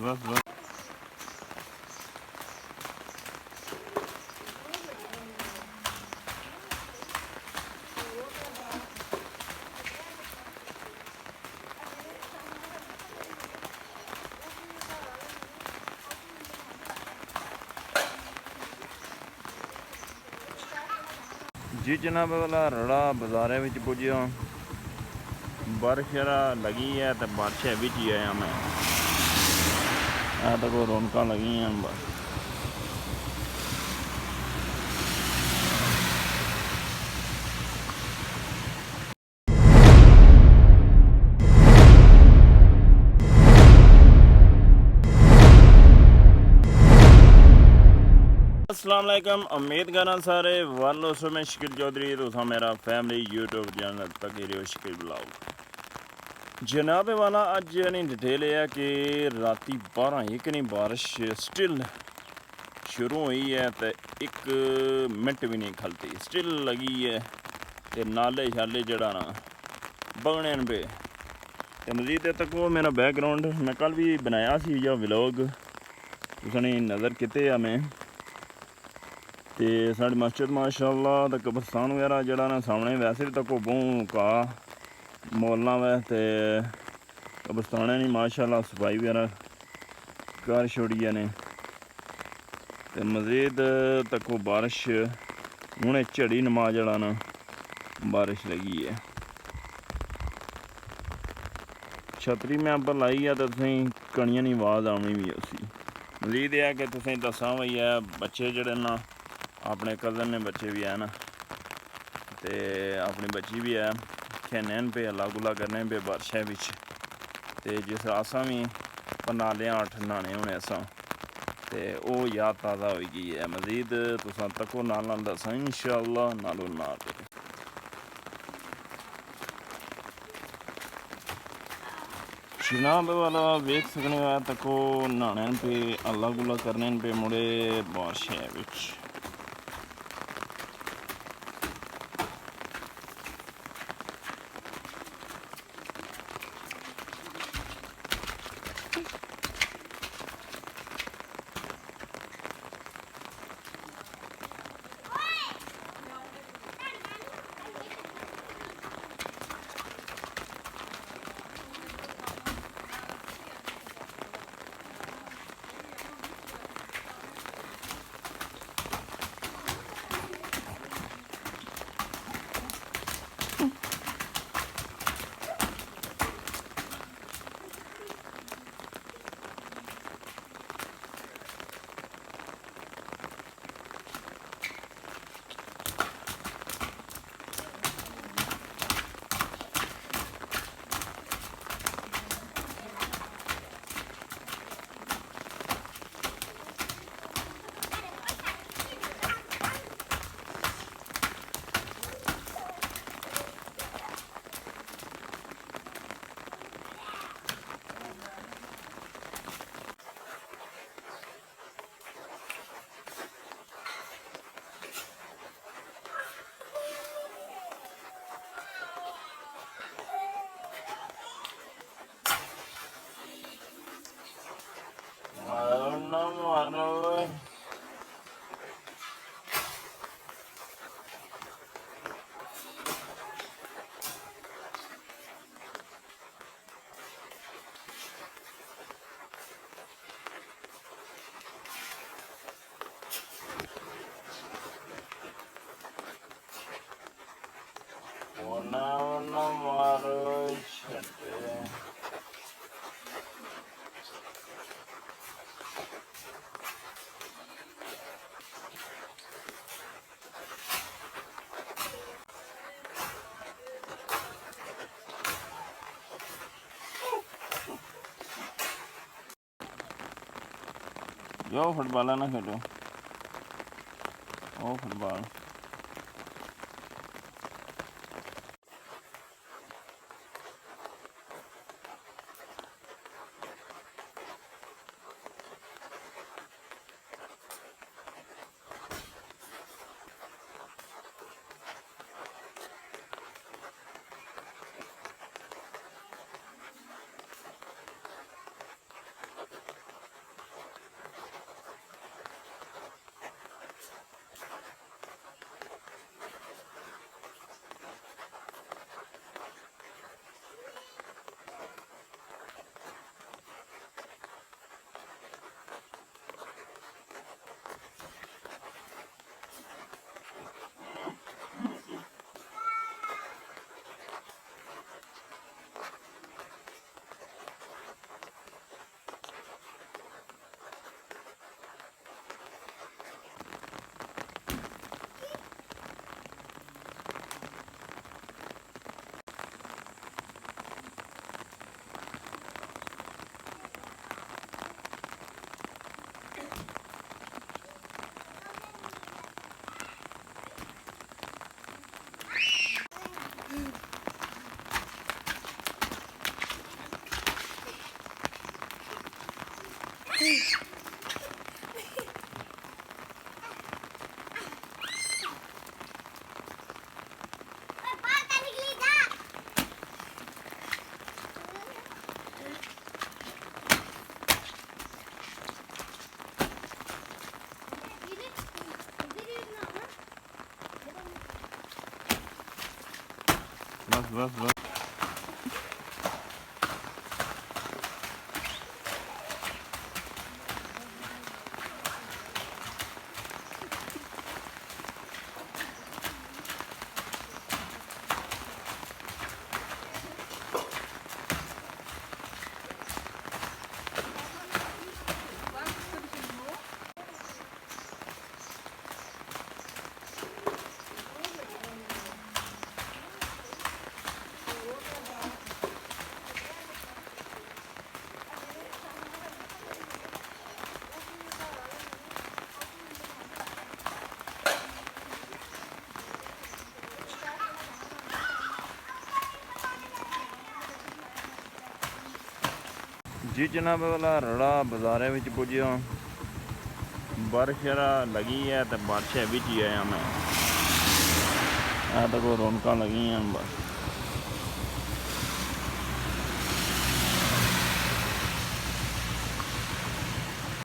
बस जी जनाब वाला रड़ा बाजारे में पुज्या बारिश लगी है तो बारिश भी ही आया मैं तो कोई रौनक लगी हैं बस। अस्सलाम वालेकुम, उम्मीद करना सारे वालों से मैं शकील चौधरी तो मेरा फैमिली यूट्यूब चैनल तक शकील ब्लॉग जनाब वाला अज नहीं डिटेल है कि राती 12-1 नहीं बारिश स्टिल शुरू हुई है तो 1 मिनट भी नहीं खलती स्टिल लगी है तो नाले शाले जड़ा ना बगने पे तो मजीद तक वो मेरा बैकग्राउंड मैं कल भी बनाया सी या व्लॉग उसने नज़र किते आ मैं तो साड़ी मस्जिद माशाअल्लाह तो कब्रस्तान वगैरह जड़ा ना सामने वैसे भी तक बहु का मोलना वै तो कब्रस्तान नहीं माशाअल्लाह सफाई वगैरह कर छोड़ी ने तो मजीद तक बारिश हूँ झड़ी नमाज जड़ा ना बारिश लगी है छतरी मैं पर लाई है तो कणियां की आवाज़ आनी भी उसी मजीद यह कि तुसें दसा भाई है बच्चे जड़े ना अपने कज़न ने बच्चे भी है ना तो अपनी बच्ची भी है खेलने पे अल्लाह गुला करने पे बारिशा बिच तो जिस असा भी नाले 8 नहाने होने असा तो वह याद ताज़ा हो गई है मजीद तुसा तको नाल दसा इंशाअल्लाह नालों नाल जनाब वाला वेख सकने तको नहाने पे अल्लाह गुला करने पे मुड़े बारिशा बिच जो फुटबॉल ना खेलो ओ फुटबॉल बस जी जनाब वाला रड़ा बाजारे में पुज्या बारिश लगी है तो बारिश भी ही आया मैं तो रौनक लगी हैं बस।